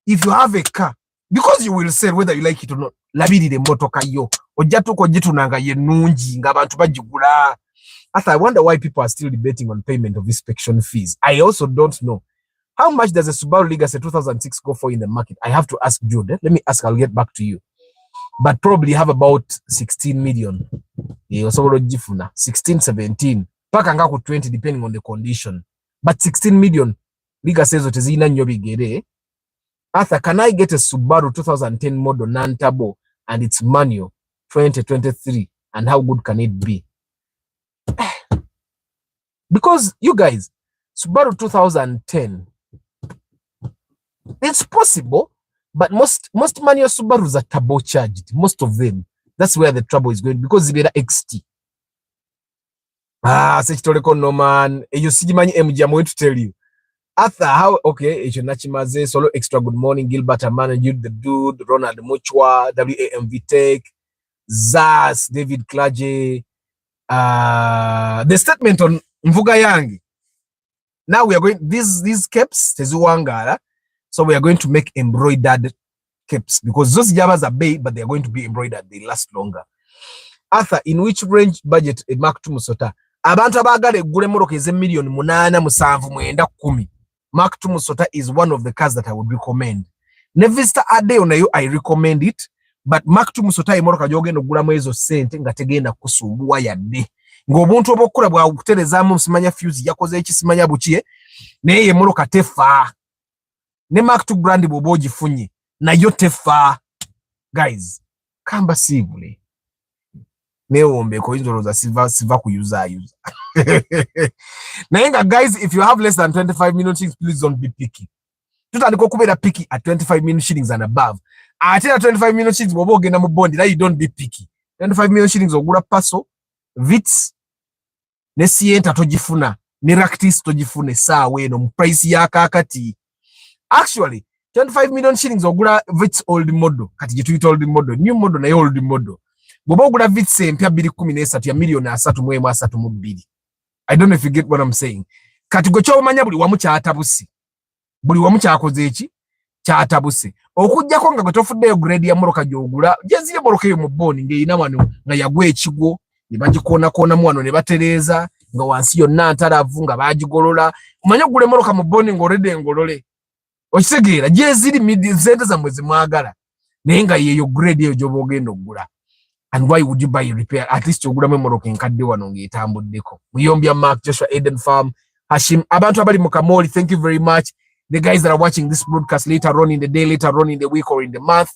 if you have a car, because you will say whether you like it or not, labidi de motoka yo. Ojatu ko jitu nanga yenunji, ngabantu bajigula. I wonder why people are still debating on payment of inspection fees. I also don't know. How much does a Subaru Legacy 2006 go for in the market? I have to ask Jude. Let me ask, I'll get back to you. But probably have about 16 million. 16, 17. Paka 20 depending on the condition. But 16 million. Legacy says otezina nyobigere. Arthur, can I get a Subaru 2010 model non-turbo and it's manual 2023? And how good can it be? Because you guys, Subaru 2010, it's possible, but most manual Subarus are turbocharged. Most of them, That's where the trouble is going, because zibera XT. Sekitoleko no man. You see many MG, I'm going to tell you. Arthur, how okay, Nachimaze, Solo Extra, good morning, Gilbert Amana, you the dude, Ronald Muchwa, WAMV Tech, Zas, David Klaje, the statement on Mvuga Yangi. Now we are going, these caps, Tezuangara, so we are going to make embroidered caps, because those Javas are big, but they are going to be embroidered, they last longer. Arthur, in which range budget a Mark Tumusota? Abantu abagala eggula emmoloka ez'emiliyoni 8 7 9 10. Mark Tumusota is one of the cars that I would recommend. Ne Vista Adeo nayo I recommend it, but Mark Tumusota emmoloka gy'ogenda oggulamu ezo ssente nga tegenda kusumbuwa yadde. Ng'obuntu obw'okkola bwakuterezaamu simanya fuse yakoze eki simanya buki, naye emmoloka tefa. Ne Mark 2 brand bw'oba ogifunye nayo tefa. Guys, kamba siivule. Neombeko inzoloza siva kuyuza. Nayenga guys, if you have less than 25 million shillings, please don't be picky. Tutandika okubera picky at 25 million shillings and above. At 25 million shillings wobo ogenda mu bondi, that you don't be picky. 25 million shillings ogula paso, Vitz, ne Sienta tojifuna, ne Ractis tojifune sawe no price ya kakati. Actually, 25 million shillings ogula Vitz old model, kati jitu old model, new model na old model. Bobo ogula Vitz empya 213 ya milioni 3.32. I don't know if you get what I'm saying. Kati gocho omanya buli wamu kyatabusi. Buli wamu kyakoze eki kyatabusi. Okujjako nga gotofuddeyo grade ya moroka gyogula, jeziye moroka yo mu boni ngeyina wano nga yagwa ekigo, ne bagikoona mu wano ne batereeza nga wansi yonna ntalavu nga bagigolola. Omanya ogula moroka mu boni ng'oledde engolole. Okitegeera jeziri midi sente zammwe zimwagala. Naye nga yeyo grade eyo gy'oba ogenda oggula. And why would you buy a repair? At least you're going to nkadde wano ng'etambuddeko. Muyombya Mark, Joshua Eden Farm, Hashim, abantu abali mu Kamoli, thank you very much. The guys that are watching this broadcast later on in the day, later on in the week or in the month,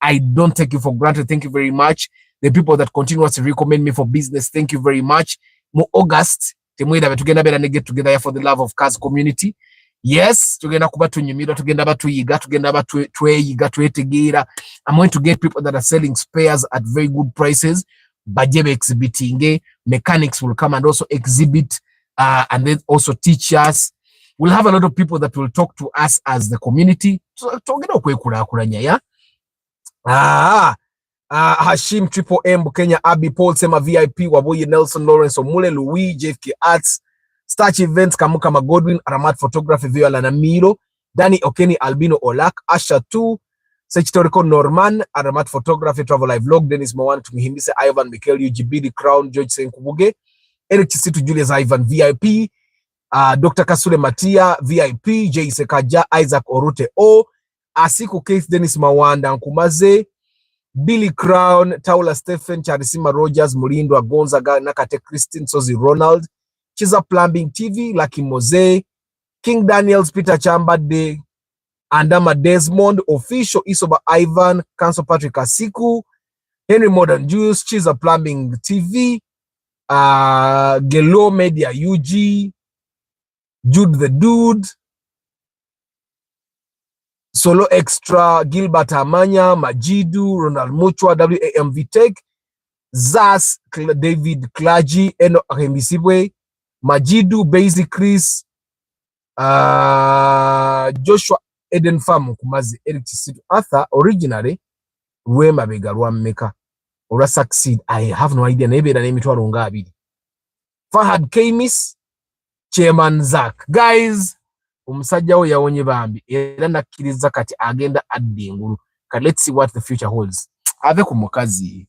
I don't take you for granted. Thank you very much. The people that continuously recommend me for business, thank you very much. Mu August, temweda tugenda bera ne get together for the love of cars community. Yes, tugenda kuba tunyumira, tugenda batuyiga, tugenda batweyiga, twetegeera. I'm going to get people that are selling spares at very good prices. Bajebe exhibiting, mechanics will come and also exhibit and then also teach us. We'll have a lot of people that will talk to us as the community. So tugenda okwekulakulanya ya. Hashim Triple M Kenya Abi Paul Sema VIP Waboye Nelson Lawrence Omule Louis JFK Arts Starch Events Kamuka Magodwin Aramat Photography Viola Namiro Danny Okeni Albino Olak Asha 2 Sechitoriko Norman Aramat Photography Travel Live Vlog Dennis Mawan Tumihimbise Ivan Mikel UGB Crown George Senkubuge Eric Chisitu Julius Ivan VIP Dr. Kasule Matia VIP J Sekaja Isaac Orute O Asiku Keith Dennis Mawanda Nkumaze Billy Crown, Taula Stephen, Charisima Rogers, Murindo Gonzaga, Nakate Christine, Sozi Ronald, Chiza Plumbing TV, Lucky Mose, King Daniels, Peter Chamba de Andama Desmond, Official Isoba Ivan, Council Patrick Asiku, Henry Modern Juice, Chiza Plumbing TV, Gelo Media UG, Jude the Dude, Solo Extra, Gilbert Amanya, Majidu, Ronald Muchwa, WAMV Tech, Zas, David Klaji, Eno Ahembisibwe, Majidu, Basic Chris, Joshua Eden Farm, Kumazi, Eric Chisitu, Arthur, originally, Rwema Bega, Rwammeka, or succeed. I have no idea. Maybe the name it was Fahad Kamis, Chairman Zach. Guys, omusajja we yawonye bambi era nakkiriza kati agenda adda engulu. Let's see what the future holds. Ave ku mukazi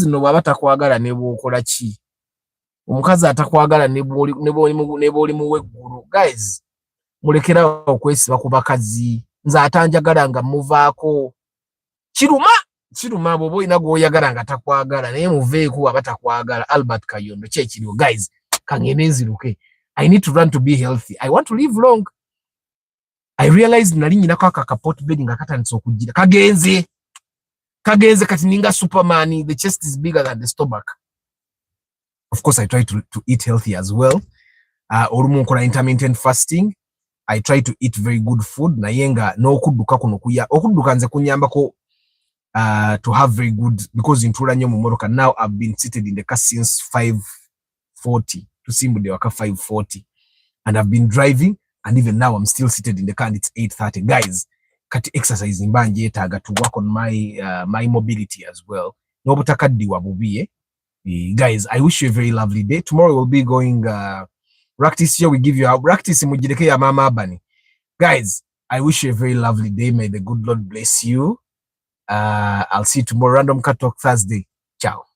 no bwaba takwagala ne bwokola ki, omukazi atakwagala ne bwoli mu weggulu. Guys, mulekera okwesiba ku bakazi. Nze atanjagala nga muvaako kiruma bw'oba olina gw'oyagala nga takwagala naye muveeku aba takwagala. Albert Kayondo kyekiriwo. Guys, kangende nziruke. I need to run to be healthy. I want to live long. I realized nali nyinako akapot bed nga katandise okujjira. Kagenze kati ninga Superman. The chest is bigger than the stomach. Of course, I try to eat healthy as well. Olumu nkola intermittent fasting. I try to eat very good food. Naye nga n'okudduka kuno okudduka nze kunyambako to have very good, because in Turanyo Momoroka, now I've been seated in the car since 5:40 to Simbu de Waka 5:40, and I've been driving, and even now I'm still seated in the car and it's 8:30. Guys, kati exercise mbanje taga to work on my mobility as well. No butakaddi wabubiye. Guys, I wish you a very lovely day. Tomorrow we'll be going practice here. We give you our practice mujireke ya mama abani. Guys, I wish you a very lovely day. May the good Lord bless you. I'll see you tomorrow. Random Cat Talk Thursday. Ciao.